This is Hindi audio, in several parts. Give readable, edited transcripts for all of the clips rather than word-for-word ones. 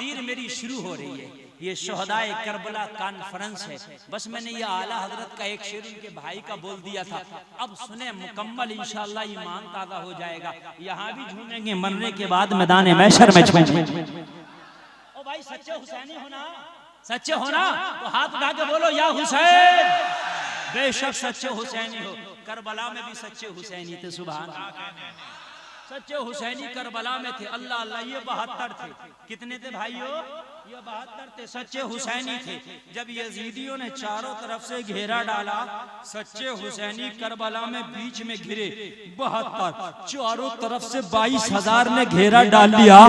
तकरीर मेरी शुरू हो रही है, ये शोहदाए करबला कॉन्फ्रेंस है। बस मैंने ये आला हजरत का एक शेर उनके भाई का बोल दिया था, अब सुने मुकम्मल, इंशाअल्लाह ईमान ताज़ा हो जाएगा। यहाँ भी झूमेंगे, मरने के बाद मैदान महशर में झूमेंगे। ओ भाई सच्चे हुसैनी होना, सच्चे होना तो हाथ उठा के बोलो या हुसैन। बेशक सच्चे हुसैनी हो, करबला में भी सच्चे हुसैनी थे। सुभान अल्लाह, सच्चे हुसैनी करबला में थे। अल्लाह अल्लाह, ये 72 थे। कितने थे भाइयों? ये 72 थे, सच्चे हुसैनी थे। जब यजीदियों ने चारों तरफ से घेरा डाला, सच्चे हुसैनी करबला में बीच में घिरे। 72 चारों तरफ से 22,000 ने घेरा डाल लिया।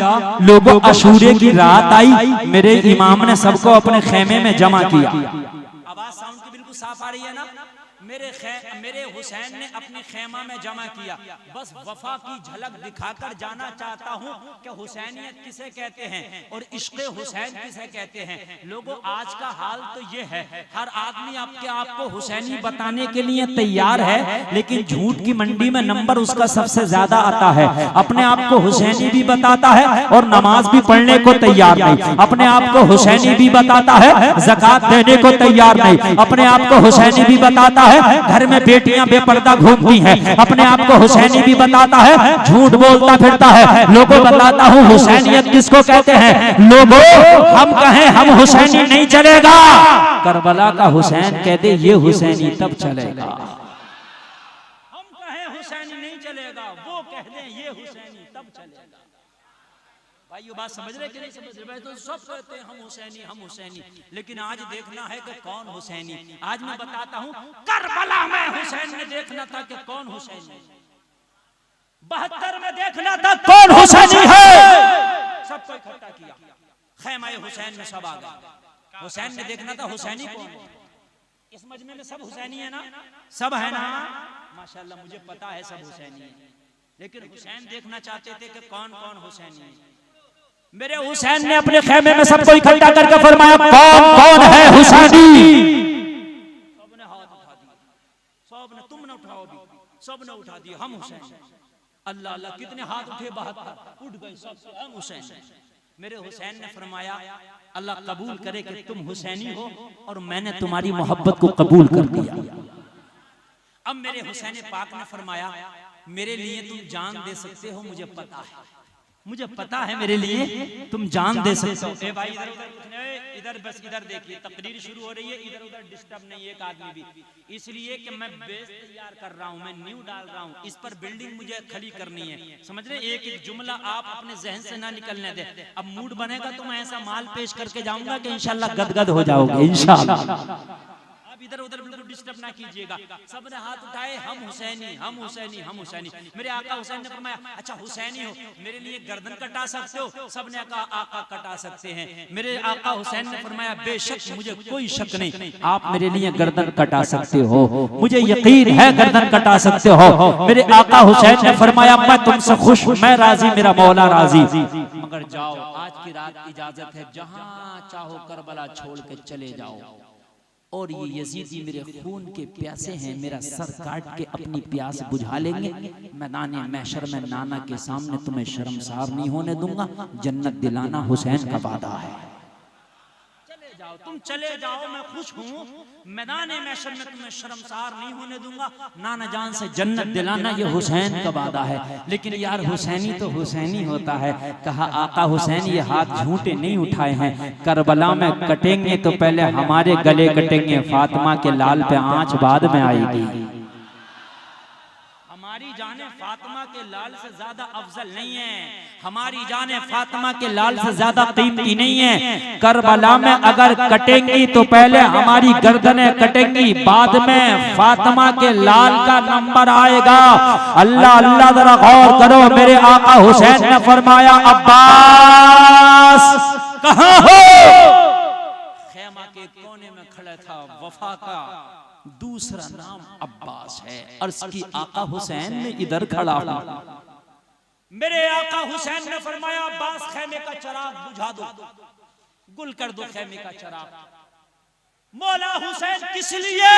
लोगों, अशूरे की रात आई, मेरे इमाम ने सबको अपने खेमे में जमा किया। आवाज साउंड की बिल्कुल साफ आ रही है ना? मेरे हुसैन ने अपने खेमा में जमा किया। बस वफा की झलक दिखाकर जाना चाहता हूँ कि हुसैनियत किसे कहते हैं और इश्क़ हुसैन किसे कहते हैं। लोगों, आज का हाल तो ये है, हर आदमी आपके आप को हुसैनी बताने के लिए तैयार है, लेकिन झूठ की मंडी में नंबर उसका सबसे ज्यादा आता है। अपने आप को हुसैनी भी बताता है और नमाज भी पढ़ने को तैयार नहीं। अपने आप को हुसैनी भी बताता है, ज़कात देने को तैयार नहीं। अपने आप को हुसैनी भी बताता है, घर में बेटियां बेपर्दा घूमती हैं। अपने आप को हुसैनी भी बताता है, झूठ बोलता फिरता है। लोगों, बताता हूँ हुसैनियत किसको कहते हैं। लोगों, हम कहें हम हुसैनी नहीं चलेगा, करबला का हुसैन कह दे ये हुसैनी तब चलेगा। हम कहें हुसैनी नहीं चलेगा, वो कह दे ये हुसैनी तब चलेगा। भाई ये बात समझ रहे कि नहीं समझ रहे? भाई तो सब कहते हैं हम हुसैनी, हम हुसैनी, लेकिन आज देखना है कि कौन हुसैनी। आज मैं बताता हूँ, करबला में हुसैन ने देखना था कि कौन हुसैनी। 72 में देखना था कौन हुसैनी है। सबको इकट्ठा किया, खेमा हुसैन में सब आ गए। हुसैन ने देखना था हुसैनी कौन है। इस मजमे में सब हुसैनी है ना? सब है ना? माशाल्लाह, मुझे पता है सब हुसैनी है, लेकिन हुसैन देखना चाहते थे कि कौन कौन हुसैनी है। मेरे हुसैन ने अपने खेमे में सबको इकट्ठा करके फरमाया कौन कौन है हुसैनी। सबने हाथ उठा दिया, सबने, तुम न उठाओ भी, सबने उठा दिया हम हुसैन। अल्लाह अल्लाह, कितने हाथ उठे? 72 उठ गए सब, हम हुसैन। मेरे हुसैन ने फरमाया अल्लाह कबूल करे कि तुम हुसैनी हो और मैंने तुम्हारी मोहब्बत को कबूल कर दिया। अब मेरे हुसैन पाक ने फरमाया मेरे लिए तुम जान दे सकते हो, मुझे पता है, मुझे पता है मेरे लिए तुम जान दे सकते हो। ए भाई इधर बस इधर देखिए, तकरीर शुरू हो रही है, इधर उधर डिस्टर्ब नहीं एक आदमी भी, इसलिए कि मैं बेस तैयार कर रहा हूँ, मैं न्यू डाल रहा हूँ, इस पर बिल्डिंग मुझे खड़ी करनी है। समझ रहे? एक एक जुमला आप अपने जहन से ना निकलने दे। अब मूड बनेगा तो मैं ऐसा माल पेश करके जाऊंगा कि इंशाल्लाह गदगद हो जाओगे इंशाल्लाह। इधर उधर बिल्कुल डिस्टर्ब ना कीजिएगा। सबने हाथ उठाए, हम हुसैनी, हम हुसैनी, हम हुसैनी। मेरे आका हुसैन ने फरमाया अच्छा हुसैनी हो, मेरे लिए गर्दन कटा सकते हो? सबने कहा आका कटा सकते हैं। मेरे आका हुसैन ने फरमाया बेशक, मुझे कोई शक नहीं, आप मेरे लिए गर्दन कटा सकते हो, मुझे यकीन है गर्दन कटा सकते हो। मेरे आका हुसैन ने फरमाया मैं तुमसे खुश, मैं राजी, मेरा मौला राजी, मगर जाओ आज की रात इजाजत है, जहां चाहो करबला छोड़ के चले जाओ। और ये यजीदी मेरे खून के प्यासे हैं, मेरा सर काट के अपनी प्यास बुझा लेंगे। मैदान महशर में नाना के सामने तुम्हें शर्मसार नहीं होने दूंगा, जन्नत दिलाना हुसैन का वादा है। चले जाओ, तुम चले जाओ, मैं खुश हूँ, मैदान महशर में तुम्हें शर्मसार नहीं होने दूंगा, नाना जान से जन्नत दिलाना ये हुसैन का वादा है। लेकिन यार हुसैनी तो हुसैनी होता है। कहा आका हुसैन ये हाथ झूठे नहीं उठाए हैं, करबला में कटेंगे तो पहले हमारे गले कटेंगे, फातिमा के लाल पे आंच बाद में आएगी। हमारी जाने फातिमा के लाल से ज्यादा अफजल नहीं है, हमारी जाने फातिमा के लाल से ज्यादा कीमती नहीं है। करबला में अगर कटेंगी तो पहले हमारी गर्दनें कटेंगी, बाद में फातिमा के लाल का नंबर आएगा। अल्लाह अल्लाह, जरा गौर करो, मेरे आका हुसैन ने फरमाया अब्बास कहाँ हो? खेमा के कोने में खड़ा था। वफा का दूसरा नाम अब्बास है, और इसकी आका हुसैन में इधर खड़ा हूं। मेरे आका हुसैन ने फरमाया अब्बास खेमे का चिराग बुझा दो, गुल कर दो खेमे का चिराग। मौला हुसैन किस लिए?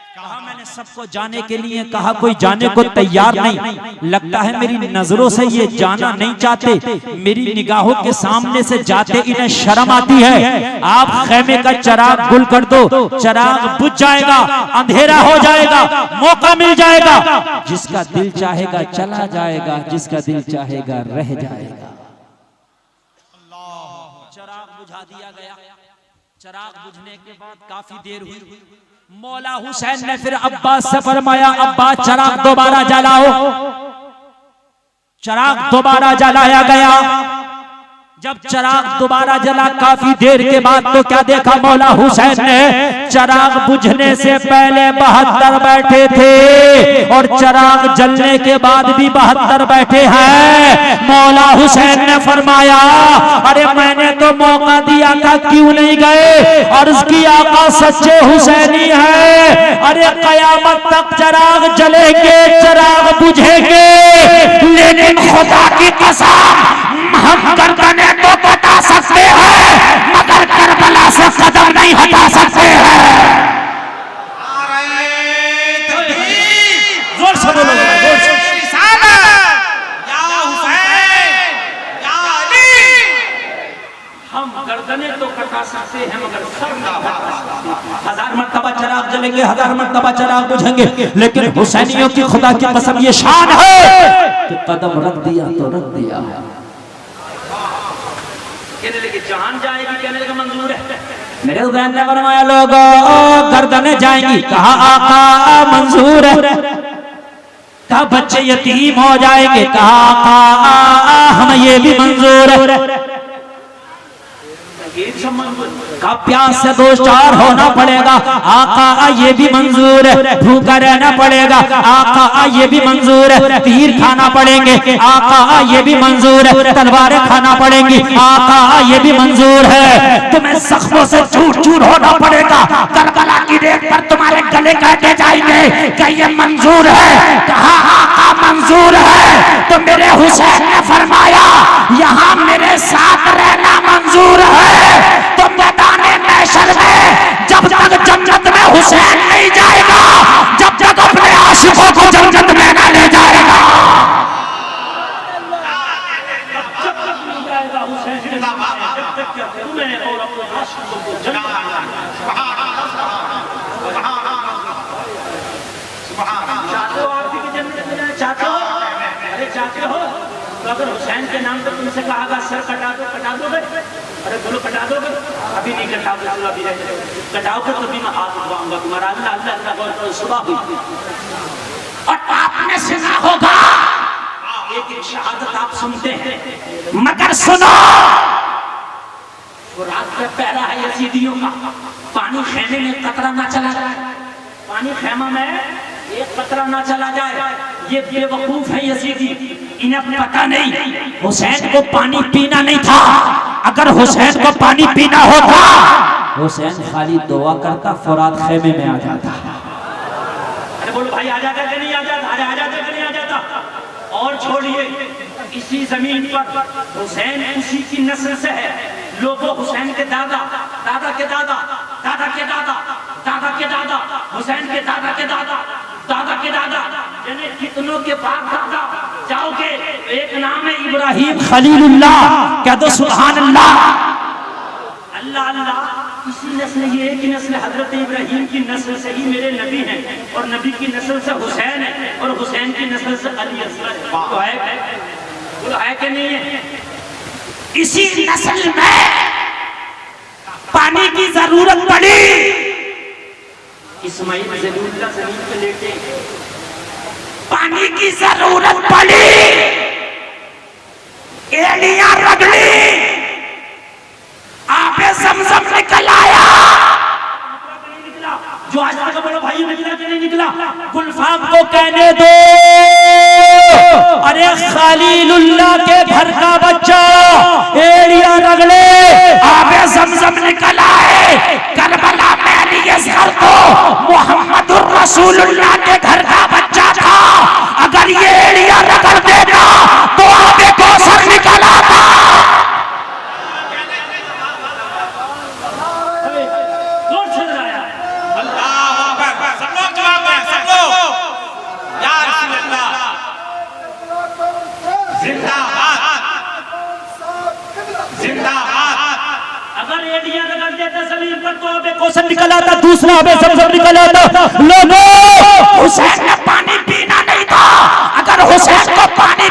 कहा मैंने सबको जाने के लिए कहा, कोई जाने को तैयार नहीं। लगता है मेरी नजरों से ये जाना नहीं चाहते, मेरी निगाहों के सामने से जाते इन्हें शर्म आती है। आप खेमे का चिराग गुल कर दो, चिराग बुझ जाएगा, अंधेरा हो जाएगा, मौका मिल जाएगा। जिसका दिल चाहेगा चला जाएगा, जिसका दिल चाहेगा रह जाएगा। चिराग बुझा दिया गया। चिराग बुझने के बाद काफी देर हुई। मौला हुसैन ने फिर अब्बास से फरमाया, अब्बास चिराग दोबारा जलाओ। चिराग दोबारा जलाया गया। जब चिराग दोबारा जला काफी देर के बाद तो क्या देखा मौला हुसैन ने, चिराग बुझने से पहले 72 बैठे थे और चिराग जलने के बाद भी 72 बैठे हैं। मौला हुसैन ने फरमाया, अरे मैंने तो मौका दिया था, क्यों नहीं गए? और उसकी आका सच्चे हुसैनी है। अरे कयामत तक चिराग जलेंगे, चिराग बुझेंगे, लेकिन खुदा की कसम हम गर्दने तो बता सकते हैं, मगर करबला से कदम नहीं हटा सकते हैं। जोर से बोलो, जोर से। हम गर्दने तो कटा सकते हैं, मगर सर नहीं हटा सकते। 1000 मर्तबा चिराग जलेंगे, 1000 मर्तबा चिराग बुझेंगे, लेकिन हुसैनियों की खुदा की कसम ये शान है कि कदम रख दिया तो रख दिया। कहने लगे जान जाएगी, कहने लगे मंजूर है। मेरे हुसैन ने फरमाया लोगों गर्दने जाएंगी, कहा आका मंजूर है। कहा बच्चे यतीम हो जाएंगे, कहा आका हम ये भी मंजूर है। का प्यास से 2-4 होना पड़ेगा, आका ये भी मंजूर है। भूखा रहना पड़ेगा, आका ये भी मंजूर है। तीर खाना पड़ेंगे, आका ये भी मंजूर है। तलवारें खाना पड़ेंगी, आका ये भी मंजूर है। तुम्हें जख्मों से चूर चूर होना पड़ेगा, करबला की रेत पर तुम्हारे गले काटे जाएंगे, क्या ये मंजूर है? कहा आका मंजूर है। तो मेरे हुसैन ने फरमाया यहाँ मेरे साथ रहना मंजूर है। तो मैदाने महशर में जब तक जन्नत में हुसैन नहीं जाएगा, जब तक अपने आशिकों को जन्नत में न ले जाएगा। चाहते हो तो अगर हुसैन के नाम पर तुमसे कहा सर कटा दो, कटा दोगे? अरे बोलो कटा दोगे? अभी नहीं कटाओगे, चलो अभी कटाओगे तो भी मैं हाथ उठवाऊंगा तुम्हारा। अल्लाह अल्लाह अल्लाह सुबह हुई और आपने सुना होगा एक शहादत आप सुनते हैं, मगर सुनो वो रात में पहरा है यजीदियों का। पानी खेमे में कतरा ना चला जाए, पानी खेमा में एक कतरा ना चला जाए। ये बेवकूफ है यजीदी, इन्हें पता नहीं हुसैन को पानी पीना नहीं था। अगर हुसैन को पानी पीना होता, हुसैन खाली दुआ करता, फुरात खेमे में आ जाता। अरे बोलो भाई आ जाता कि नहीं आ जाता? अरे आ जाता कि नहीं आ जाता? और छोड़िए, इसी जमीन पर हुसैन उसी की नस्ल से है। लोगों हुसैन के दादा, दादा के दादा, दादा के दादा, दादा के दादा, हुसैन के दादा के दादा, दादा के दादा, यानी कितनों के बाप दादा जाओगे। एक नाम है इब्राहिम खलीलुल्लाह, कह दो सुभान अल्लाह। अल्लाह अल्लाह, इसी नस्ल, ये एक नस्ल हजरत इब्राहिम की नस्ल से ही मेरे नबी हैं, और नबी की नस्ल से हुसैन है, और हुसैन की नस्ल से अली असगर है। तो है कि नहीं है? इसी नस्ल में पानी की जरूरत पड़ी, इस्माइल ज़बीहुल्लाह ज़मीन पे लेटे, पानी की जरूरत पड़ी, एड़ियां रगड़ी, आपे ज़मज़म निकल आया। जो आज तक बोलो भाई निकला कि नहीं निकला? गुलफाम को कहने दो, अरे खलीलुल्लाह के घर का बच्चा एड़ियां रगड़े, आपे ज़मज़म निकल आए। करबला में अली असगर तो मुहम्मदुर रसूलुल्लाह के घर का बच्चा था। अगर ये एड़ियां रगड़ देता तो आपे कौसर निकल आता। से जमीन पर तो अबे कौसर निकल आता, दूसरा अबे ज़मज़म निकल आता। लोगों, हुसैन ने पानी पीना नहीं था, अगर हुसैन को पानी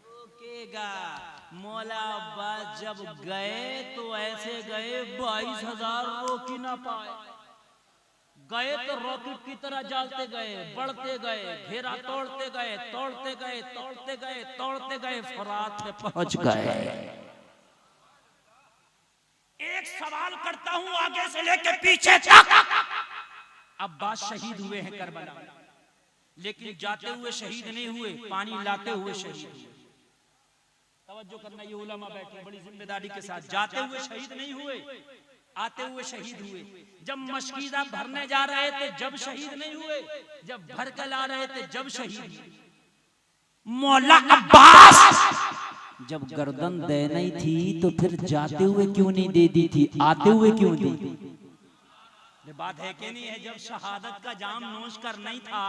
रोकेगा। मौला अब्बास जब गए तो ऐसे गए 22,000 रोक ही ना पाए। गए तो रॉकेट की तरह जालते गए, बढ़ते गए, घेरा तोड़ते गए, तोड़ते गए, तोड़ते गए, तोड़ते गए, फरात पे पहुंच गए। एक सवाल करता हूं आगे से लेके पीछे तक, अब्बास शहीद हुए हैं करबला में, लेकिन जाते हुए शहीद नहीं हुए, पानी लाते हुए शहीद हुए। तवज्जो करना, ये उलमा बैठे बड़ी जिम्मेदारी के साथ। जाते हुए शहीद नहीं हुए, आते हुए शहीद हुए। जब मशकीदा भरने जा रहे थे जब शहीद नहीं हुए, जब भर कर ला रहे थे जब शहीद। मौला अब्बास जब गर्दन देनी थी तो फिर जाते हुए क्यों नहीं दे दी थी, आते हुए क्यों दी? बात है कि नहीं है? जब शहादत का जाम नोश कर नहीं था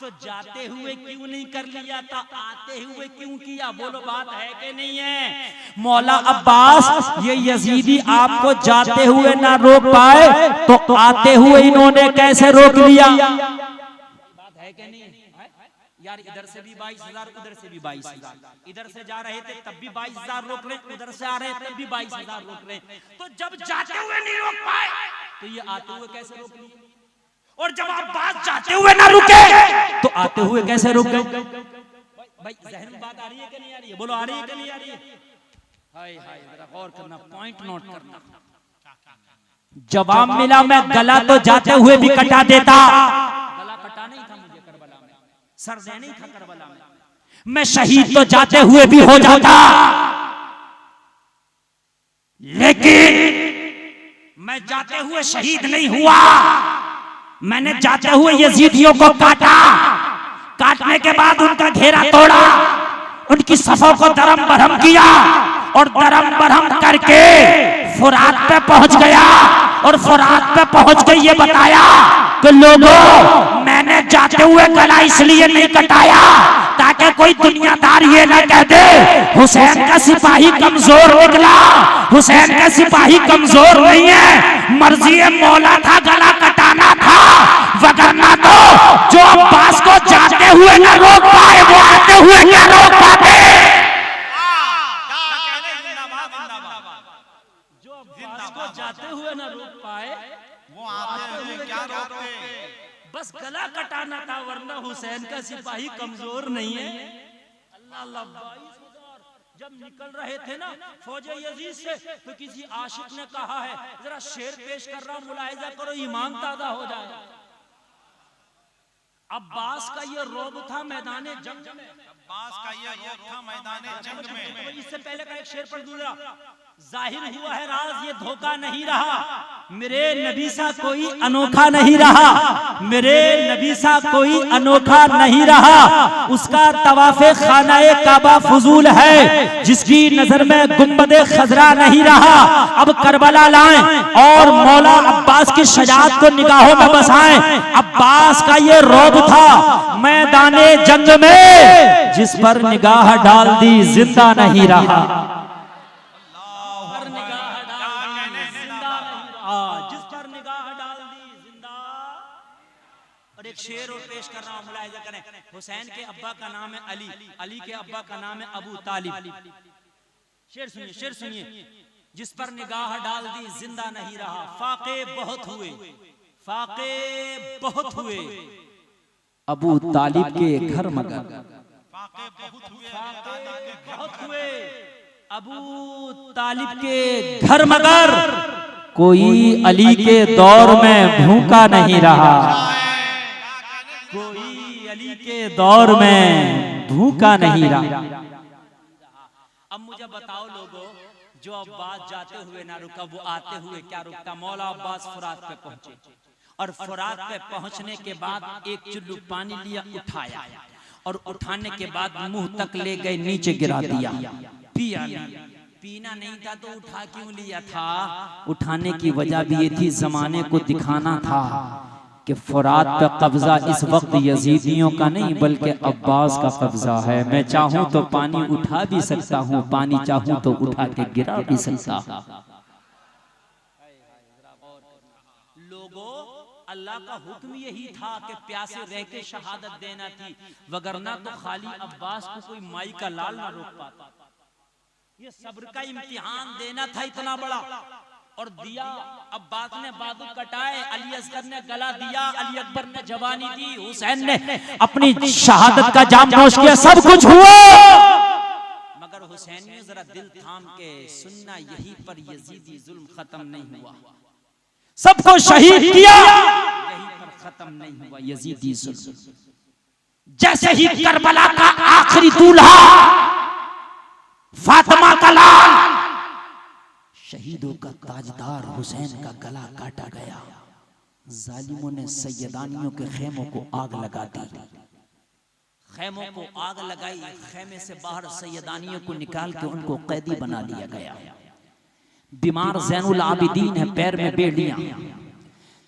तो जाते हुए क्यों नहीं कर लिया था, आते हुए क्यों किया? बोलो, बात है कि नहीं है? मौला अब्बास ये यजीदी आपको जाते हुए ना रोक पाए तो आते हुए इन्होंने कैसे रोक लिया? बात है कि नहीं है? यार इधर से भी 22,000, उधर से भी 22,000, इधर से जा रहे थे तब भी 22,000 रोक रहे, उधर से आ रहे तब भी 22,000 रोक रहे। तो जब जाते हुए नहीं रोक पाए तो ये आते हुए कैसे रोक लिए? और जब आप बात जाते हुए ना रुके तो आते हुए कैसे रुक गए? भाई जहन में बात आ रही है कि नहीं आ रही है? बोलो, आ रही है कि नहीं आ रही है? हाय हाय, जरा गौर करना, पॉइंट नोट करना। जवाब मिला, मैं गला तो जाते हुए भी कटा देता। गला कटा नहीं था मुझे करबला में, सर दे नहीं था करबला में। मैं शहीद तो जाते हुए भी हो जाता, लेकिन मैं जाते हुए शहीद नहीं हुआ। मैंने जाते हुए यजीदियों को काटा, काटने के बाद उनका घेरा तोड़ा, उनकी सफों को दरम बरहम किया और दरम बरहम करके फुरात पे पहुंच गया। और फुरात पे पहुंच के ये बताया कि लोगों, मैंने जाते हुए गला इसलिए नहीं कटाया ताकि कोई दुनियादार ये न कह दे हुसैन का सिपाही कमजोर निकला। हुसैन का सिपाही कमजोर नहीं है, मर्जी मौला था गला कटाना था, वगरना तो जो अब्बास को जाते हुए न रोक पाए वो आते हुए क्या रोक पाते? जो अब्बास को जाते हुए न रोक पाए वो आते हुए क्या रोकते? बस गला कटाना था, वरना हुसैन का सिपाही कमजोर नहीं है। अल्लाह अल्लाह। 22,000 जब निकल रहे थे ना फौजे यजीद से, तो किसी आशिक ने कहा है, जरा शेर पेश कर रहा हूं, मुलाहिजा करो, ईमान ताजा हो जाए। अब्बास का ये रोब था मैदाने जंग में, अब्बास का ये रोब था मैदाने जंग में। इससे पहले का एक शेर पढ़ दूंगा। जाहिर हुआ है राज ये धोखा नहीं रहा, मेरे नबी सा कोई अनोखा नहीं रहा, मेरे नबी सा कोई अनोखा नहीं रहा। उसका तवाफे खानाए काबा फजूल है, जिसकी नजर में गुंबदे खजरा नहीं रहा। अब करबला लाएं और मौला अब्बास की शजाअत को निगाहों में बसाएं। अब्बास का ये रोब था मैदाने जंग में, जिस पर निगाह डाल दी जिंदा नहीं रहा। एक शेर और पेश कर रहा हूं, मुलाहिजा करें। हुसैन के अब्बा का नाम है अली, अली के अब्बा का नाम है अबू तालिब। शेर सुनिए, शेर सुनिए। जिस पर निगाह डाल दी जिंदा नहीं रहा। फाके बहुत हुए, फाके बहुत हुए अबू तालिब के घर मगर, फाके बहुत हुए अबू तालिब के घर मगर, कोई अली के दौर में भूखा नहीं रहा। कोई अली के दौर में भूखा नहीं रहा। अब मुझे बताओ लोगों, जो अब्बास जाते हुए ना रुका वो आते हुए क्या रुकता? मौला अब्बास फुरात पे पहुंचे और फुरात पे पहुंचने के बाद एक चुल्लू पानी लिया, उठाया और उठाने के बाद मुंह तक ले गए, नीचे गिरा दिया, पिया। पीना नहीं था तो उठा क्यों लिया था? उठाने की वजह भी ये थी, जमाने को दिखाना था कि फुरात पे कब्जा इस वक्त यजीदियों का नहीं बल्कि अब्बास का कब्जा है। मैं चाहूं तो पानी उठा भी सकता हूं, पानी चाहूं तो उठा के गिरा भी सकता हूं। अल्लाह का हुक्म यही था कि प्यासे रह के शहादत देना थी, वगरना तो खाली अब्बास को कोई माई का लाल ना रोक पाता। ये सब्र का इम्तिहान देना था इतना बड़ा, और दिया। अब्बास ने बाजू कटाए, अली असगर ने गला दिया, अली अकबर ने जवानी दी, हुसैन ने अपनी शहादत का जाम नोश किया, सब कुछ हुआ। मगर हुसैन ने जरा दिल थाम के सुनना, यही पर यजीदी जुल्म खत्म नहीं हुआ, सबको शहीद किया, यही पर खत्म नहीं हुआ यजीदी जुल्म। जैसे ही करबला का आखिरी दूल्हा फातिमा का लाल, शहीदों का ताजदार हुसैन का गला काटा गया, जालिमों ने सैयदानियों के खेमों को आग लगा दी, खेमों को आग लगाई, खेमे से बाहर सैयदानियों को निकाल के उनको कैदी बना लिया गया। बीमार ज़ैनुल आबिदीन है, पैर में बेड़ियां।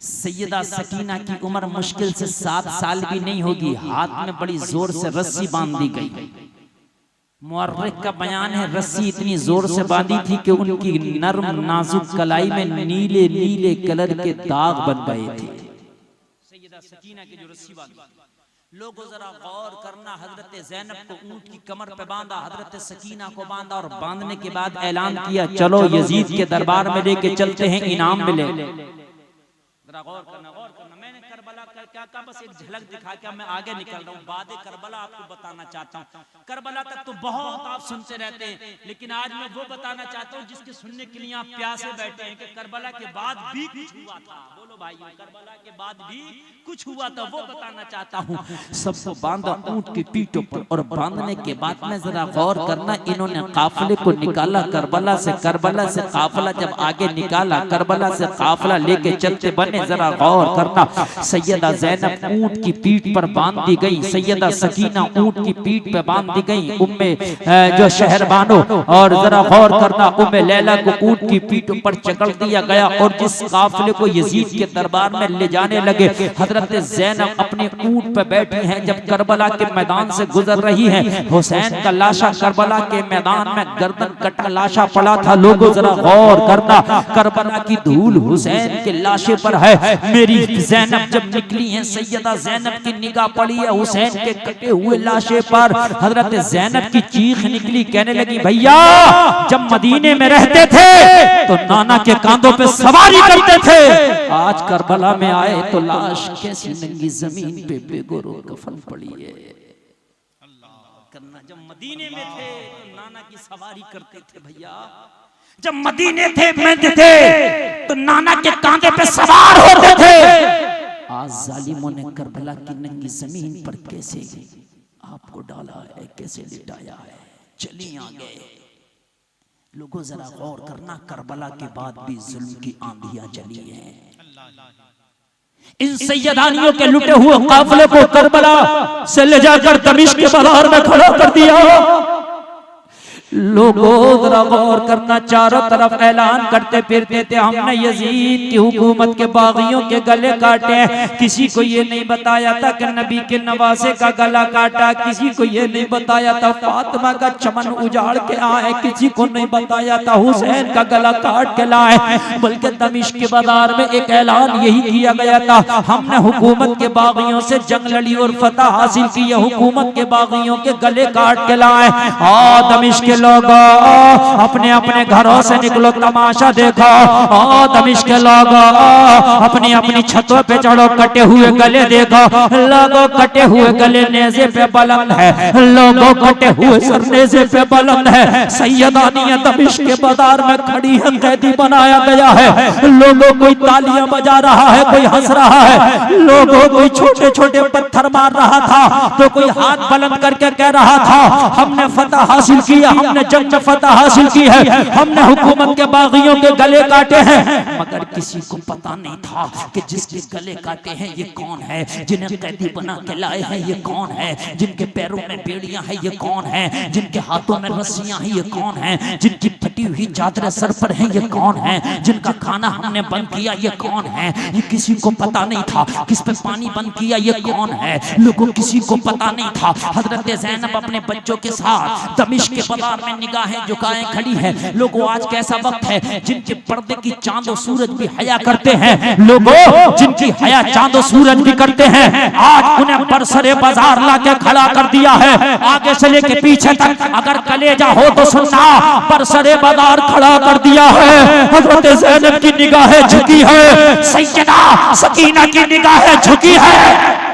सैयदा सकीना की उम्र मुश्किल से 7 साल भी नहीं होगी, हाथ में बड़ी जोर से रस्सी बांध दी गई। मुअर्रिख का बयान है, रस्सी इतनी जोर से बांधी थी कि उनकी नर्म नाजुक कलाई में नीले नीले कलर के दाग बन गए थे। सैयदा सकीना की जो रस्सी बांधी, लोगों जरा गौर करना, हजरत ज़ैनब को ऊंट की कमर पे बांधा, हजरत सकीना को बांधा, और बांधने के बाद ऐलान किया, चलो यजीद के दरबार में लेके चलते हैं, इनाम मिले। जरा गौर करना, गौर करना। मैंने करबला का क्या कहा, बस एक झलक दिखा के मैं आगे निकल रहा हूँ। बाद करबला आपको बताना चाहता हूँ। करबला तक तो बहुत आप सुनते रहते हैं, लेकिन आज मैं वो बताना चाहता हूँ जिसके सुनने के लिए आप प्यासे बैठे हैं, कि करबला के बाद भी कुछ हुआ था। बोलो भाई, करबला के बाद भी कुछ हुआ था, वो बताना चाहता हूँ। सबको बांधा ऊंट की पीठों पर, और बांधने के बाद में जरा गौर करना, इन्होंने काफिले को निकाला करबला से। करबला से काफिला जब आगे निकाला, करबला से काफिला लेके चलते बने। जरा गौर करना, सैयदा ज़ैनब ऊंट की पीठ पर बांध दी गई, सैयदा सकीना ऊंट की पीठ पर बांध दी गई, उम्मे जो शहरबानो, और जरा गौर करना, उम्मे लैला को ऊंट की पीठ पर चकड़ दिया गया। और जिस काफिले को यजीद के दरबार में ले जाने लगे, हजरत ज़ैनब अपने ऊंट पर बैठी हैं। जब करबला के मैदान से गुजर रही हैं, हुसैन का लाशा करबला के मैदान में गर्दन कटा लाशा पड़ा था। लोगों जरा गौर करना, करबला की धूल हुसैन के लाशे पर है। मेरी ज़ैनब जब निकली है, सैयदा ज़ैनब की निगाह पड़ी है हुसैन के कटे हुए लाशे पर। हजरत ज़ैनब की चीख निकली, कहने लगी, भैया जब मदीने में रहते थे तो नाना के कांधों पे सवारी करते थे, आज करबला में आए तो लाश कैसी नंगी जमीन पे बेगोरो कफन पड़ी है। जब मदीने में थे तो नाना की सवारी करते थे, भैया जब मदीने में थे तो नाना के कांधे पे सवार होते थे। आज जालिमों ने करबला की नंगी जमीन पर कैसे आपको डाला है, कैसे लिटाया है। चलिए आगे, लोगों जरा गौर करना, करबला के बाद भी जुल्म की आंधियां चली हैं। इन सैयदानियों के लुटे हुए काफिले को करबला से ले जाकर दमिश्क के बाजार में खड़ा कर दिया। लोगों जरा गौर करना, चारों तरफ ऐलान करते फिरते थे, हमने यजीद की हुकूमत के बागियों के गले काटे हैं। किसी को ये नहीं बताया था कि नबी के नवासे का गला काटा, किसी को ये नहीं बताया था फातिमा का चमन उजाड़ के आए, किसी को नहीं बताया था हुसैन का गला काट के लाए। बल्कि दमिश्क के बाजार में एक ऐलान यही किया गया था, हमने हुकूमत के बागियों से जंग लड़ी और फतह हासिल की, हुकूमत के बागियों के गले काट के लाए। और दमिश्क के लोगों अपने अपने घरों से निकलो, तमाशा देखो। दमिश्क के लोगों अपनी अपनी छतों पे चढ़ो, कटे हुए गले देखो। लोगों कटे हुए गले नेज़े पे बुलंद है, लोगों कटे हुए सर नेज़े पे बुलंद है। सैयदानियां दमिश्क के बाजार में खड़ी है, कैदी बनाया गया है। लोगों कोई तालियां बजा रहा है, कोई हंस रहा है। लोगों कोई छोटे छोटे पत्थर मार रहा था, तो कोई हाथ बुलंद करके कह रहा था, हमने फतह हासिल किया, हमने जंग में फतह हासिल की है, हमने हुकूमत के बागियों के गले काटे हैं। मगर किसी को पता नहीं था कि जिसके गले काटे हैं ये कौन है, जिन्हें कैदी बना के लाए हैं ये कौन है, जिनके पैरों में बेड़ियां हैं ये कौन है, जिनके हाथों में रस्सियां हैं ये कौन है, जिनकी फटी हुई चादरें सर पर हैं ये कौन है, जिनका खाना हमने बंद किया ये कौन है। ये किसी को पता नहीं था। किस पे पानी बंद किया ये कौन है, लोगों किसी को पता नहीं था। हजरत ज़ैनब अपने बच्चों के साथ दमिश्क के बाजार दरबार में निगाहें झुकाए खड़ी है। लोगों आज कैसा वक्त है, जिनके पर्दे की चांद और सूरज भी हया करते हैं, लोगों जिनकी हया चांद और सूरज भी करते हैं, आज उन्हें बरसरे बाजार लाके खड़ा कर दिया है। आगे से लेके पीछे तक अगर कलेजा हो तो सुनना, बरसरे बाजार खड़ा कर दिया है। हजरत ज़ैनब की निगाहें झुकी है, सैयदा सकीना की निगाहें झुकी है।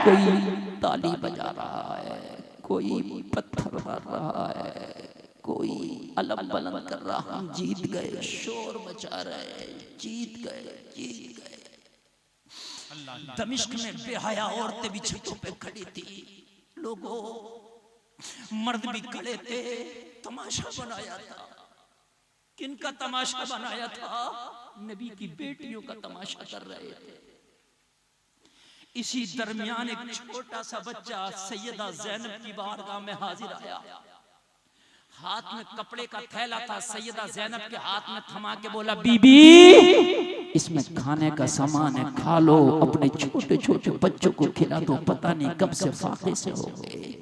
कोई ताली बजा रहा है, कोई पत्थर मार रहा है, कोई अलम बुलंद कर रहा, हम जीत गए, शोर मचा रहे, जीत गए। दमिश्क में बेहया औरतें भी छतों पे खड़ी थी, लोगों मर्द भी खड़े थे, तमाशा बनाया था। किनका तमाशा बनाया था? नबी की बेटियों का तमाशा कर रहे थे। इसी दरमियान एक छोटा सा बच्चा सैयदा ज़ैनब की बारगाह में हाजिर आया, हाथ में कपड़े का थैला था। सैयदा ज़ैनब के हाथ में थमा के बोला, बीबी इसमें खाने का सामान है, खा लो, अपने छोटे छोटे बच्चों को खिला दो, पता नहीं कब से फाके से हो गए।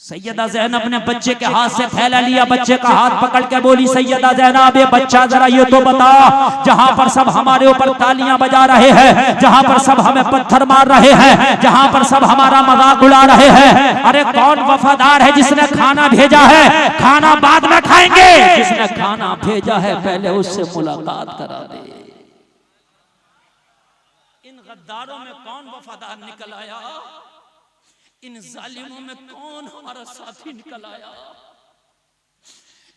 सैयदा ज़ैनब ने बच्चे के हाथ से थैला लिया, बच्चे का हाथ पकड़ के बोली, सैयदा ज़ैनब ये बच्चा जरा ये तो बता, जहां पर सब हमारे ऊपर तालियां बजा रहे हैं, जहां पर सब हमें पत्थर मार रहे हैं, जहां पर सब हमारा मजाक उड़ा रहे हैं, अरे कौन वफादार है जिसने खाना भेजा है? खाना बाद में खाएंगे, जिसने खाना भेजा है पहले उससे मुलाकात करा दे। इन गद्दारों में कौन वफादार निकल आया? इन जालिमों में कौन हमारा साथी निकल आया?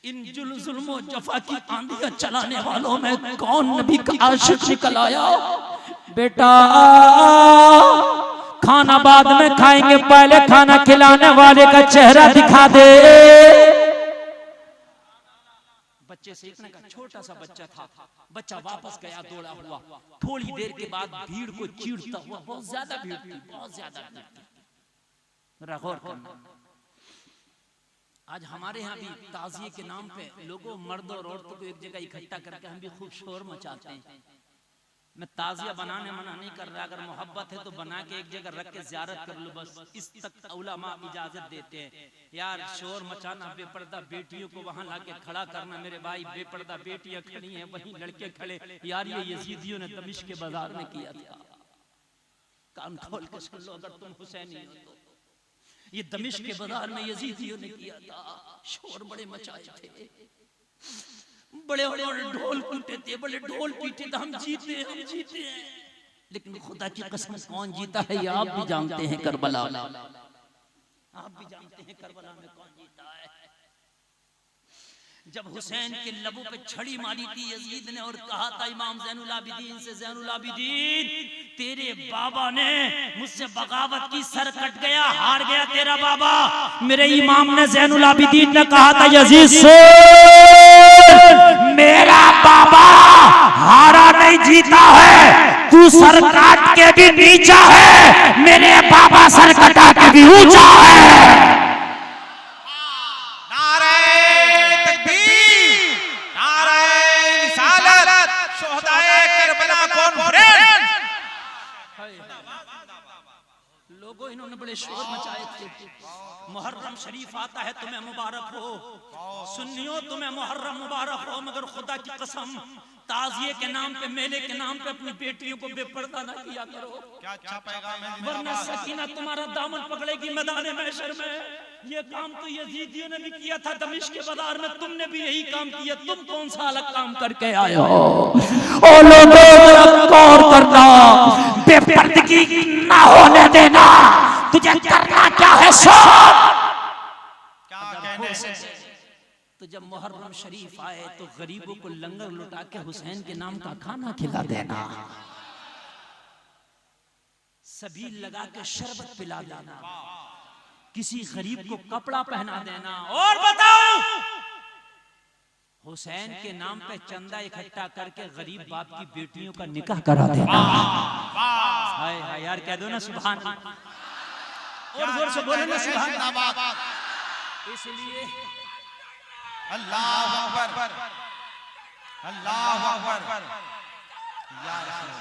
इन जुल्म जफा की आंधियां चलाने वालों में कौन नबी का आशिक निकल आया? बेटा खाना बाद में खाएंगे, पहले खाना खिलाने वाले का चेहरा दिखा दे। बच्चे सीखने का छोटा सा बच्चा था, बच्चा वापस गया दौड़ा हुआ। थोड़ी देर के बाद भीड़ को चीरता हुआ, बहुत ज्यादा भीड़ थी, बहुत ज्यादा भीड़ थी। गौर करना, आज हमारे यहाँ भी ताज़िए के नाम पे लोगों मर्द और औरतों को एक जगह इकट्ठा करके हम भी खूब शोर मचाते हैं। मैं ताज़िया बनाने मना नहीं कर रहा, अगर मोहब्बत है तो बना के एक जगह रख के ज़ियारत कर लो, बस इस तक उलमा इजाजत देते हैं। यार शोर मचाना, बेपर्दा बेटियों को वहां लाके खड़ा करना, मेरे भाई बेपर्दा बेटियां खड़ी हैं, वहीं लड़के खड़े, यार ये यजीदियों ने दमिश्क के बाजार में किया था। कान खोल के सुन लो अगर तुम हुसैनी हो तो, ये दमिश्क के बाजार में यजीदियों ने किया था। शोर बड़े मचाए थे, बड़े बड़े ढोल पीटे थे, बड़े ढोल पीटे थे, हम जीते हैं। लेकिन खुदा की कसम कौन जीता है ये आप भी जानते हैं, करबला आप भी जानते हैं करबला में कौन जीता है। जब हुसैन के लबों पे छड़ी मारी थी यजीद ने और कहा था इमाम ज़ैनुल आबिदीन से, ज़ैनुल आबिदीन तेरे बाबा ने मुझसे बगावत की, सर कट गया, हार गया तेरा बाबा। मेरे इमाम ने ज़ैनुल आबिदीन ने कहा था यजीद से, मेरा बाबा हारा नहीं जीता है, तू सर काट के भी नीचा है, मेरे बाबा सर कटा के भी ऊंचा है। लोगों इन्होंने बड़े शोर मचाए थे। मुहर्रम शरीफ आता है, तुम्हें मुबारक हो, सुन्नियों तुम्हें मुहर्रम मुबारक हो, मगर खुदा की कसम ताज़िए के नाम पे, मेले के नाम पे अपनी बेटियों को बेपर्दा ना किया करो। क्या अच्छा पैगाम है, वरना सकीना तुम्हारा दामन पकड़ेगी मैदान महशर में। ये काम तो यजीदियों ने भी किया था दमिश्क के बाजार में, तुमने भी यही काम किया। तुम कौन सा अलग काम करके आए हो? ओ लोगों गौर करना, बेपर्दगी ना होने देना, तुझे करना क्या है सब। क्या कहने से तो जब मुहर्रम शरीफ आए तो गरीबों को लंगर लुटा के हुसैन के नाम का खाना खिला देना, सभी लगा के शरबत पिला देना, किसी गरीब को कपड़ा पहना देना, और बताओ हुसैन के नाम पे चंदा इकट्ठा करके गरीब बाप की बेटियों का निकाह करा देना। हाय हाय यार कह दो ना सुभान, और जोर से बोलो ना सुभान। इसलिए अल्लाह अकबर, अल्लाह अकबर, या रसूल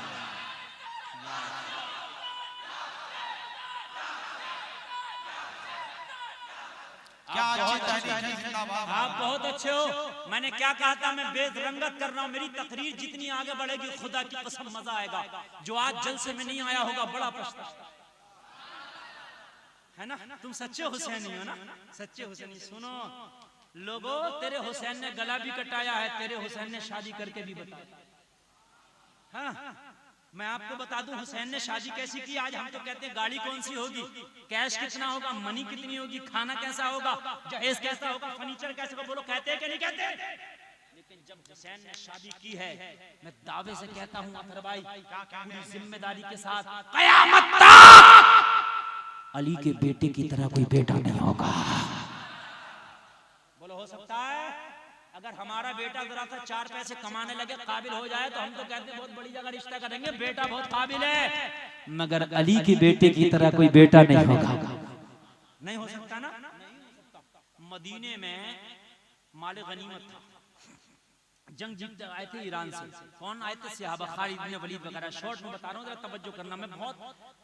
अल्लाह। क्या अच्छी तहरीक है, जिंदाबाद। आप बहुत अच्छे हो। मैंने क्या कहा था, मैं बेरंगत कर रहा हूँ। मेरी तकरीर जितनी आगे बढ़ेगी खुदा की कसम मजा आएगा। जो आज जलसे में नहीं आया होगा बड़ा पछताएगा, है ना। तुम सच्चे हुसैनी हो ना, सच्चे हुसैनी। सुनो लोगों, तेरे हुसैन ने गला भी कटाया है, तेरे हुसैन ने शादी करके भी बताया। हाँ, मैं आपको बता दूं हुसैन ने शादी कैसी की। आज हम तो कहते हैं गाड़ी कौन सी होगी, कैश कितना होगा, मनी कितनी होगी, खाना कैसा होगा, जहेज कैसा होगा, फर्नीचर कैसा होगा, बोलो कहते हैं कि नहीं कहते। लेकिन जब हुसैन ने शादी की है, मैं दावे से कहता हूं अतर भाई, पूरी जिम्मेदारी के साथ, कयामत तक अली के बेटे की तरह कोई बेटा नहीं होगा। बोलो हो सकता है। अगर हमारा बेटा जरा सा 4 पैसे कमाने लगे, काबिल हो जाए, तो हम तो कहते हैं बहुत बड़ी जगह रिश्ता करेंगे, बेटा बहुत काबिल है। मगर अली के बेटे की तरह कोई बेटा नहीं होगा। नहीं हो सकता ना, नहीं हो सकता। मदीने में माल गनीमत था, जंग जीत आए थे ईरान से। कौन आए थे? सहाबा, खालिद इब्न वलीद वगैरह। शॉर्ट में बता रहा हूँ, जरा तवज्जो करना, मैं बहुत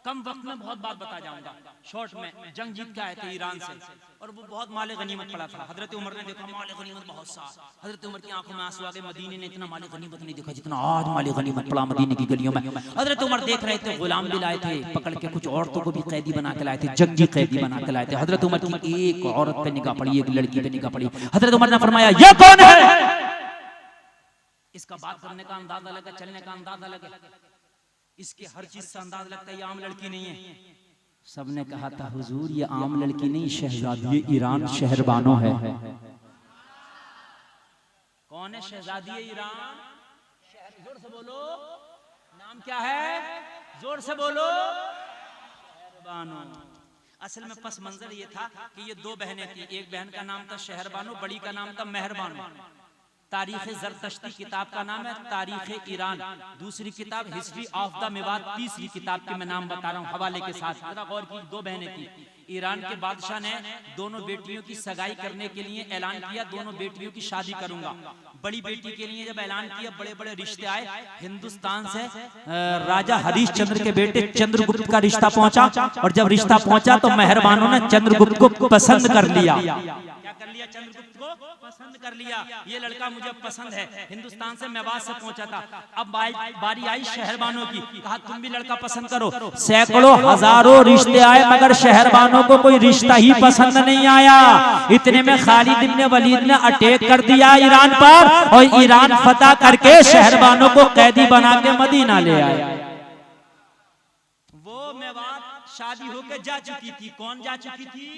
कम वक्त में बहुत बात बता जाऊंगा। शॉर्ट में जंग जीत के आए थे ईरान से, और वो बहुत माल गनीमत पड़ा था। हजरत उमर ने देखा माल गनीमत बहुत सा, हजरत उमर की आंखों में आंसू आ गए। मदीने ने इतना माल गनीमत नहीं देखा जितना आज माल गनीमत पड़ा मदीने की गलियों में। हजरत उमर देख रहे थे, गुलाम भी लाए थे पकड़ के, कुछ औरतों को भी कैदी बना के लाए थे, जंगी कैदी बना के लाए थे। हजरत उमर की एक औरत पे निगाह पड़ी, एक लड़की पे निगाह पड़ी। हजरत उमर ने फरमाया, ये कौन है? इसका बात करने का अंदाजा अलग है, चलने का अंदाजा अलग है, इसके हर चीज से अंदाजा लगता है ये आम लड़की नहीं है। सबने कहा था हुजूर ये आम लड़की नहीं, शहजादी ईरान शहरबानो है। कौन है शहजादी ईरान? जोर से बोलो, नाम क्या है? जोर से बोलो। शहरबानो। असल में पस मंजर ये था कि ये 2 बहनें थी। एक बहन का नाम था शहरबानो, बड़ी का नाम था मेहरबानो। तारीख ज़रतश्ती किताब का नाम है तारीख ईरान, दूसरी किताब हिस्ट्री ऑफ द मेवात, तीसरी किताब की मैं नाम बता रहा हूँ हवाले के साथ। जरा गौर की, 2 बहनें थी। ईरान के बादशाह ने दोनों बेटियों की सगाई करने के लिए ऐलान किया, दोनों बेटियों की शादी करूंगा। बड़ी बेटी के लिए जब ऐलान किया, बड़े बड़े रिश्ते आए। हिंदुस्तान से राजा हरीश चंद्र के बेटे चंद्रगुप्त का रिश्ता पहुंचा, और जब रिश्ता पहुंचा तो मेहरबानों ने चंद्रगुप्त को पसंद कर लिया। क्या कर लिया? चंद्रगुप्त को पसंद कर लिया। ये लड़का मुझे पसंद है। हिंदुस्तान से मेवात से पहुंचा था। अब बारी आई शहरबानों की, कहा तुम भी लड़का पसंद करो। सैकड़ों हजारों रिश्ते आए, मगर शहरबानों को कोई रिश्ता ही पसंद नहीं आया। इतने में खालिद इब्न वलीद ने अटैक कर दिया ईरान पर, और ईरान फतह करके शहरबानों को कैदी बना के मदीना ले आए। वो मेवात शादी होकर जा चुकी थी। कौन जा चुकी थी?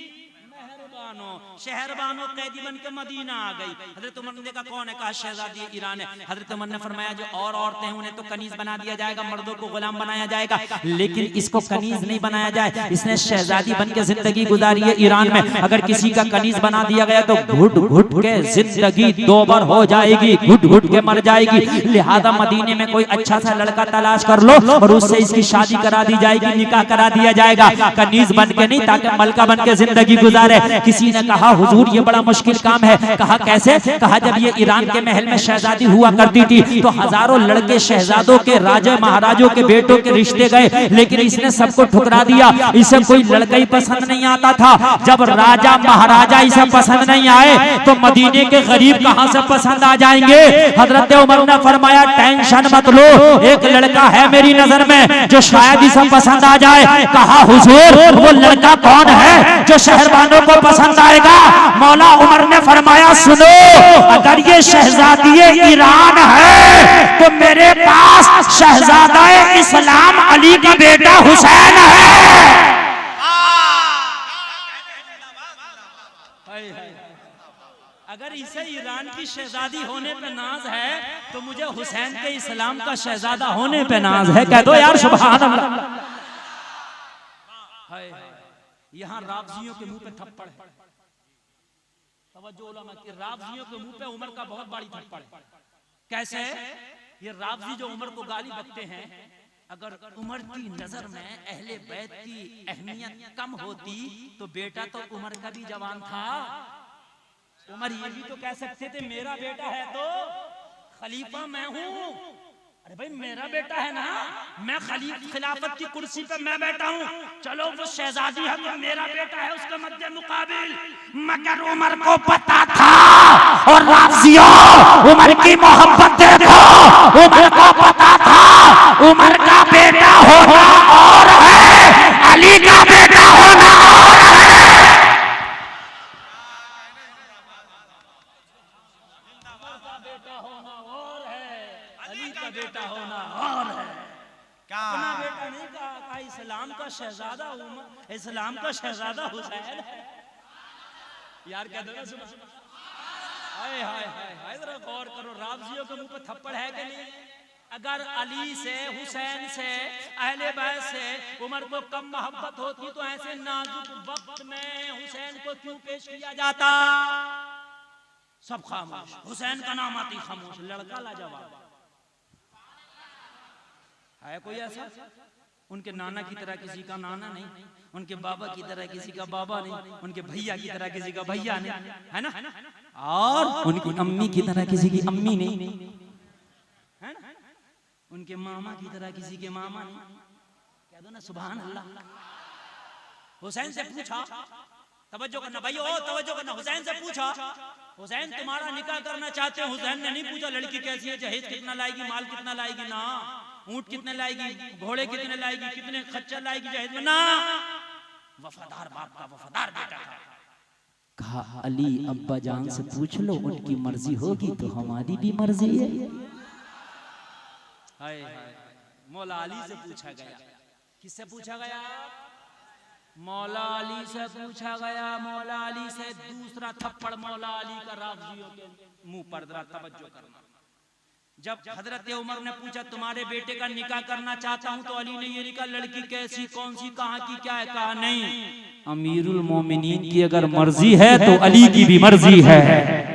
शहरबानो कैदी बन के मदीना आ गई। हजरत उमर ने देखा कौन है, कहा शहजादी ईरान है। हजरत उमर ने फरमाया जो और औरतें हैं उन्हें तो कनीज बना दिया जाएगा, मर्दों को गुलाम बनाया जाएगा, लेकिन इसको कनीज नहीं बनाया जाए। इसने शहजादी बन के जिंदगी गुजारी है ईरान में। अगर किसी का कनीज बना दिया गया तो घुट घुट के जिंदगी 2 बार हो जाएगी, घुट घुट के मर जाएगी। लिहाजा मदीने में कोई अच्छा सा लड़का तलाश कर लो और उससे इसकी शादी करा दी जाएगी, निकाह करा दिया जाएगा, कनीज बन के नहीं, ताकि मलका बन के जिंदगी गुजारे। किसी ने कहा हुजूर ये बड़ा मुश्किल काम है। कहा कैसे? कहा जब ये ईरान के महल में शहजादी हुआ करती थी तो हजारों लड़के शहजादों के, राजा महाराजों के बेटों के रिश्ते गए, लेकिन इसने सबको ठुकरा दिया। इसे कोई लड़का ही पसंद नहीं आता था। जब राजा महाराजा इसे पसंद नहीं आए तो मदीने के गरीब कहां से पसंद आ जाएंगे? हजरत उमर ने फरमाया टेंशन मत लो, एक लड़का है मेरी नजर में जो शायद इसे पसंद आ जाए। कहा हुजूर वो लड़का कौन है जो शहरबानों को पसंद आएगा? मौला उमर ने फरमाया सुनो, अगर ये शहजादी ईरान है तो मेरे पास शहजादा इस्लाम अली का बेटा हुसैन है। अगर इसे ईरान की शहजादी होने पे नाज है तो मुझे हुसैन के इस्लाम का शहजादा होने पे नाज है। कह दो यार सुभान अल्लाह। यहाँ रावजियों के मुंह पे थप्पड़ है। तवज्जो उलमा की, रावजियों के मुंह पे उमर का बहुत बड़ी थप्पड़ है। कैसे? ये रावजी जो उमर को गाली बकते हैं, अगर उमर की नजर में अहले बैत की अहमियत कम होती तो बेटा तो उमर का भी जवान था। उमर ये भी तो कह सकते थे मेरा बेटा है तो खलीफा मैं हूं, अरे भाई मेरा बेटा है ना, मैं खिलाफत की कुर्सी पे मैं बैठा हूँ, चलो वो शहजादी है तो मेरा बेटा है उसके मध्य मुकाबिल। मगर उमर को पता था, और राज़ियों उमर की मोहब्बत देखो, उमर को पता था उमर का बेटा होना और है, अली का बेटा होना और है। बेटा होना और है, अली का बेटा होना और है। क्या अपना बेटा नहीं कहा, इस्लाम का शहजादा उमर, इस्लाम का शहजादा हुसैन है। यार क्या दोगे सुबह सुबह, हाय हाय हाय हाय, जरा गौर करो, राज़ियों के मुंह पे थप्पड़ है कि नहीं? अगर अली से, हुसैन से, अहले बैत से उमर को कम मोहब्बत होती तो ऐसे नाजुक वक्त में हुसैन को क्यों पेश किया जाता? सब खामोश, हुसैन का नाम आती खामोश, लड़का लाजवाब है कोई ऐसा? उनके नाना की तरह किसी का नाना नहीं, उनके बाबा की तरह किसी का बाबा नहीं, उनके भैया की तरह किसी का भैया नहीं, है ना? और उनकी अम्मी की तरह किसी की अम्मी नहीं, है ना? उनके मामा की तरह किसी के मामा नहीं। कह दो ना सुभान अल्लाह। हुसैन से पूछा, तवज्जो करना भाई, ओ तवज्जो करना, हुसैन से पूछा, हुसैन तुम्हारा निकाह करना चाहते हैं? हुसैन ने नहीं पूछा लड़की कैसी है, जहेज कितना लाएगी, माल कितना लाएगी, ना ऊंट कितने लाएगी, घोड़े कितने लाएगी, कितने खच्चर लाएगी जहेज में, ना। वफादार बाप का वफादार बेटा था। कहा अली अब्बा जान से पूछ लो, उनकी मर्जी होगी तो हमारी भी मर्जी है। हाय हाय, मौला अली से पूछा गया। किससे पूछा गया? मौला अली से पूछा गया। मौला अली से दूसरा थप्पड़ मौला अली का राज़ियों के मुंह पर, जरा तवज्जो करना। जब हजरत उमर ने पूछा तुम्हारे बेटे का निकाह करना चाहता हूं, तो अली ने ये निकाह, लड़की कैसी, कौन सी, कहां की, क्या है? कहा नहीं, अमीरुल मोमिनीन की अगर मर्जी है तो अली की भी मर्जी है।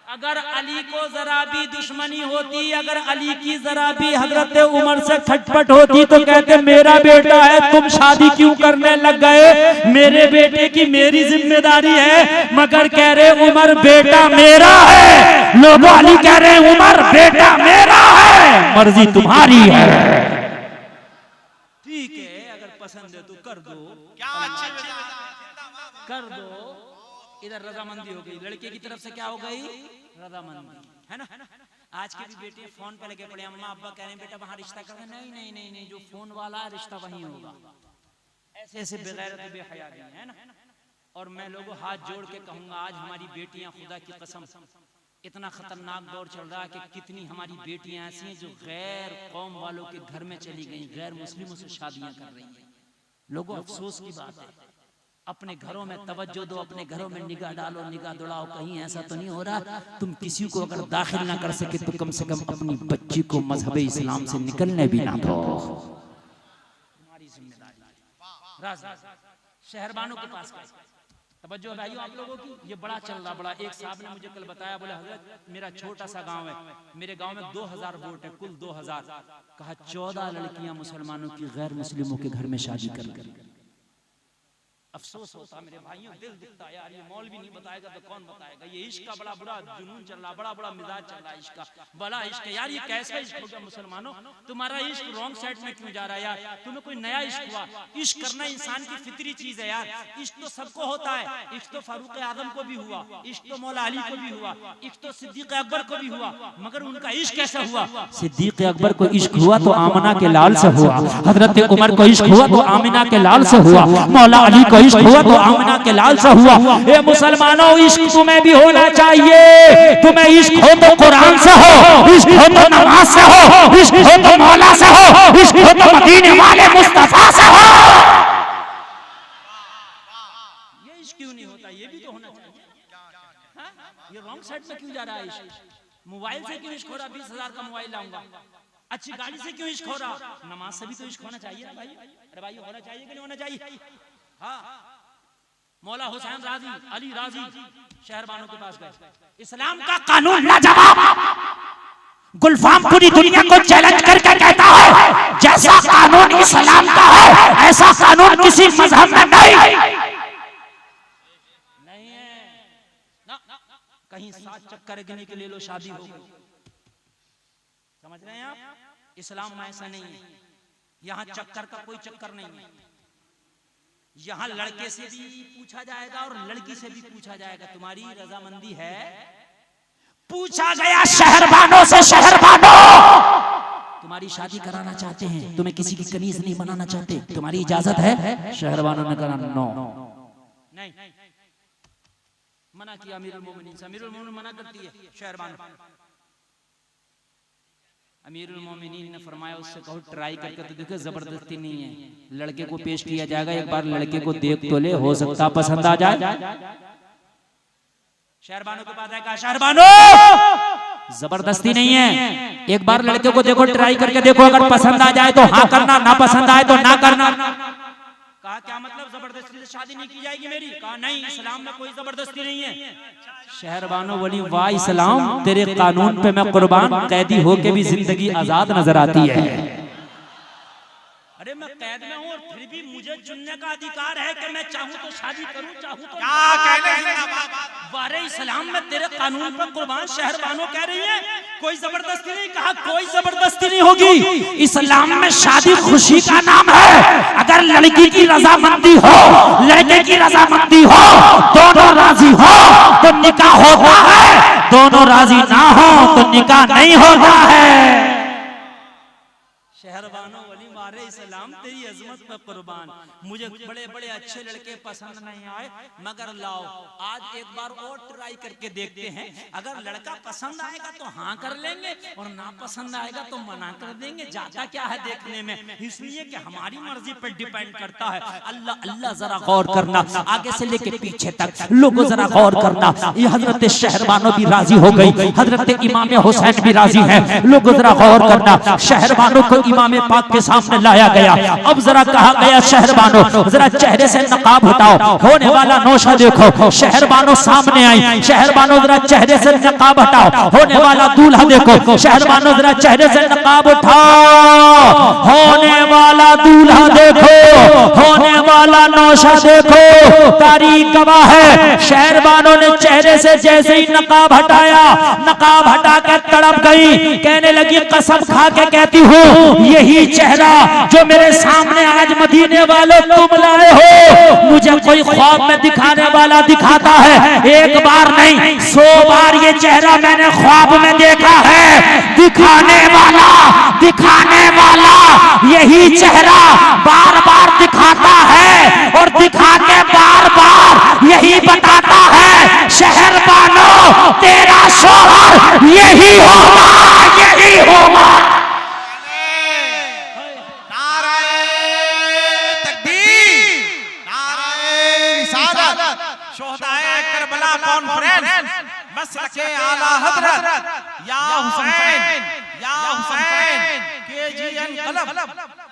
अगर अली को जरा भी दुश्मनी होती, अगर अली की जरा भी हजरत उमर से खटपट होती तो कहते मेरा बेटा है, तुम शादी क्यों करने लग गए, मेरे बेटे की मेरी जिम्मेदारी है। मगर कह रहे उमर बेटा मेरा है, लोग अली कह रहे उमर बेटा मेरा है, मर्जी तुम्हारी है। ठीक है, अगर पसंद है तो कर दो, क्या अच्छी कर दो। इधर रजामंदी हो गई, लड़के की तरफ से क्या हो गई? रजामंदी, है ना? आज के भी बेटे फोन पे लगे पड़े, अम्मा अब्बा कह रहे हैं बेटा वहां रिश्ता कर, नहीं नहीं नहीं नहीं, जो फोन वाला रिश्ता वहीं होगा। ऐसे ऐसे बेगैरत बेहया है ना। और मैं लोगों हाथ जोड़ के कहूंगा, आज हमारी बेटियां, खुदा की कसम, इतना खतरनाक दौर चल रहा है कि कितनी हमारी बेटियां ऐसी हैं जो गैर कौम वालों के घर में चली गई, गैर मुस्लिमों से शादियां कर रही हैं। लोगों अफसोस की बात है, अपने घरों में तवज्जो दो, अपने घरों में निगाह डालो, निगाह दौड़ाओ, कहीं ऐसा तो नहीं हो रहा तुम किसी को अगर दाखिल ना कर सके तो कम से कम अपनी बच्ची को मजहब इस्लाम से निकलने भी ना दो। तुम्हारी जिम्मेदारी। शहरबानों के पास तवज्जो भाइयों आप लोगों की, ये बड़ा चल रहा, बड़ा। एक साहब ने मुझे कल बताया, बोले हजरत मेरा छोटा सा गांव है, मेरे गांव में 2000 वोट है, कुल 2000। कहा 14 लड़कियां मुसलमानों की गैर मुस्लिमों के घर में शादी कर गई। अफसोस होता मेरे भाइयों, दिल दिखता यार, ये मौलवी नहीं बताएगा तो कौन बताएगा। ये इश्क का बड़ा बुरा जुनून चल रहा, बड़ा बड़ा मिजाज चल रहा है इश्क का, बड़ा इश्क है यार। ये कैसा इश्क हो गया मुसलमानों, तुम्हारा इश्क रॉन्ग साइड में क्यों जा रहा है यार? तुम्हें कोई नया इश्क हुआ? इश्क करना इंसान की फितरी चीज है यार। इश्क तो सबको होता है, इश्क तो फारूक आजम को भी हुआ, इश्क तो मौला अली को भी हुआ, इश्क तो सिद्दीक अकबर को भी हुआ, मगर उनका इश्क कैसा हुआ? सिद्दीक अकबर को इश्क हुआ तो आमिना के लाल से हुआ, हजरत उमर को इश्क हुआ तो आमिना के लाल से हुआ, मौला अली को इश्क हुआ तो आमिना के लाल से हुआ। ये मुसलमानों, इश्क तुम्हें भी होना चाहिए। तुम्हें इश्क हो तो कुरान से हो, इश्क हो तो नमाज से हो, इश्क हो तो मौला से हो, इश्क हो तो मदीने वाले मुस्तफा से हो। ये इश्क क्यों नहीं होता? ये भी तो होना चाहिए। ये रॉन्ग साइड में क्यों जा रहा है इश्क? मोबाइल से क्यों इश्क हो रहा? 20,000 का मोबाइल लाऊंगा। अच्छी गाड़ी से क्यों इश्क हो रहा? नमाज से भी तो इश्क होना चाहिए ना भाई। अरे भाई होना चाहिए कि नहीं होना चाहिए? हाँ, मौला हुसैन राजी, अली राजी शहरबानों के पास गए। इस्लाम का कानून लाजवाब, गुलफाम पूरी दुनिया को चैलेंज करके कहता है जैसा कानून इस्लाम का है ऐसा कानून किसी मजहब में नहीं है। कहीं 7 चक्कर गिने के ले लो, शादी हो गई, समझ समझ रहे हैं आप? इस्लाम में ऐसा नहीं है, यहाँ चक्कर का कोई चक्कर नहीं है। यहाँ लड़के से भी पूछा जाएगा और लड़की से भी पूछा जाएगा, तुम्हारी रजामंदी है? पूछा गया शहरबानों से, शहरबानों तुम्हारी शादी कराना चाहते हैं, तुम्हें किसी की कनीज नहीं बनाना चाहते, तुम्हारी इजाजत है? शहरबानों ने कहा नो, नहीं, मना किया। अमीरुल मोमिनीन से, अमीरुल मोमिनीन मना करती है शहरबान। अमीरुल मोमिनीन ने फरमाया उससे कहो ट्राई करके तो देखो, जबरदस्ती नहीं है, लड़के को पेश किया जाएगा, एक बार लड़के को देख तो ले, हो सकता पसंद आ जाए। शहरबानों के पास आएगा, शहरबानों जबरदस्ती नहीं है, एक बार लड़के को देखो, ट्राई करके देखो, अगर पसंद आ जाए तो हाँ करना, ना पसंद आए तो ना करना। कहा क्या मतलब जबरदस्ती से शादी नहीं की जाएगी मेरी? कहा नहीं, इस्लाम में कोई जबरदस्ती नहीं है। शहरबानों बोली वाह इस्लाम, तेरे कानून पे मैं कुर्बान, कैदी होके भी जिंदगी आजाद नजर आती है। अरे मैं कैद में हूँ और फिर भी मुझे चुनने का अधिकार है कि मैं चाहूँ तो शादी करूँ, चाहूँ तो क्या कहने वारे इस्लाम में तेरे कानून पर कुर्बान। शहरबानों कह रही है कोई जबरदस्ती नहीं। कहा कोई जबरदस्ती नहीं होगी, इस्लाम में शादी खुशी का नाम है। अगर लड़की की रजामंदी हो, लड़के की रजामंदी हो, दोनों राजी हो तो निकाह होता है, दोनों राजी ना हो तो निकाह नहीं होता है। शहरबानों वली मारे इस्लाम तेरी अजमत पर कुर्बान, मुझे बड़े बड़े अच्छे लड़के पसंद नहीं आए, मगर लाओ आज एक बार और ट्राई करके देखते हैं, अगर लड़का पसंद आएगा तो हाँ कर लेंगे और ना पसंद आएगा तो मना कर देंगे। जाता क्या है देखने में, इसलिए कि हमारी मर्जी पर डिपेंड करता है। अल्लाह अल्लाह जरा गौर करना, आगे से लेके पीछे तक लोगों जरा गौर करना। ये हजरत शहरबानों भी राजी हो गई, हजरत इमाम हुसैन भी राजी है, लोगों जरा गौर करना। शहरबानों को इमाम पाक के सामने लाया गया। अब जरा कहा गया शहरबानों जरा चेहरे से नकाब हटाओ, होने वाला नौशा देखो। शहरबानों सामने आई, शहरबानों जरा चेहरे से नकाब हटाओ, होने वाला दूल्हा देखो। शहरबानों जरा चेहरे से नकाब उठाओ, होने वाला दूल्हा देखो, होने वाला नौशा देखो। तारीख गवाह है, शहरबानों ने चेहरे से जैसे ही नकाब हटाया, नकाब हटा कर तड़प गई, कहने लगी कसम खा के कहती हूँ यही चेहरा जो मेरे सामने आज मदीने वालों तुम लाए हो, मुझे कोई ख्वाब में दिखाने वाला दिखाता है, एक बार नहीं 100 बार ये चेहरा मैंने ख्वाब में देखा है। दिखाने वाला यही चेहरा बार बार दिखाता है और दिखा के बार बार यही बताता है शहरबानों तेरा शौहर यही होगा, यही होगा। शोहदाए करबला कॉन्फ्रेंस मसलके आला हजरत या हुसैन केजीएन कलब।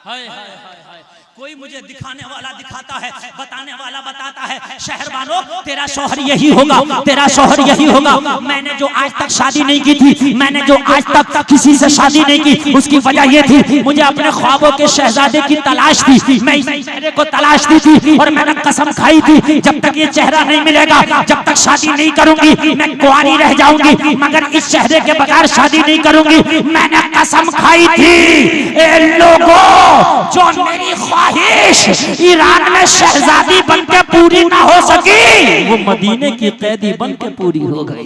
हाय हाय हाय हाय, कोई मुझे दिखाने वाला दिखाता है, बताने वाला बताता है शहरबानों तेरा शौहर यही होगा, तेरा शौहर यही होगा। मैंने जो आज तक शादी नहीं की थी, मैंने जो आज तक किसी से शादी नहीं की, उसकी वजह ये थी मुझे अपने ख्वाबों के शहजादे की तलाश थी। मैं इस चेहरे को तलाशती थी और मैंने कसम खाई थी जब तक ये चेहरा नहीं मिलेगा, जब तक शादी नहीं करूंगी मैं कुंवारी रह जाऊंगी, मगर इस चेहरे के बगैर शादी नहीं करूंगी। मैंने कसम खाई थी ए लोगों, जो मेरी ख्वाहिश ईरान में शहजादी बनके पूरी ना हो सकी, वो मदीने की कैदी बनके पूरी हो गई।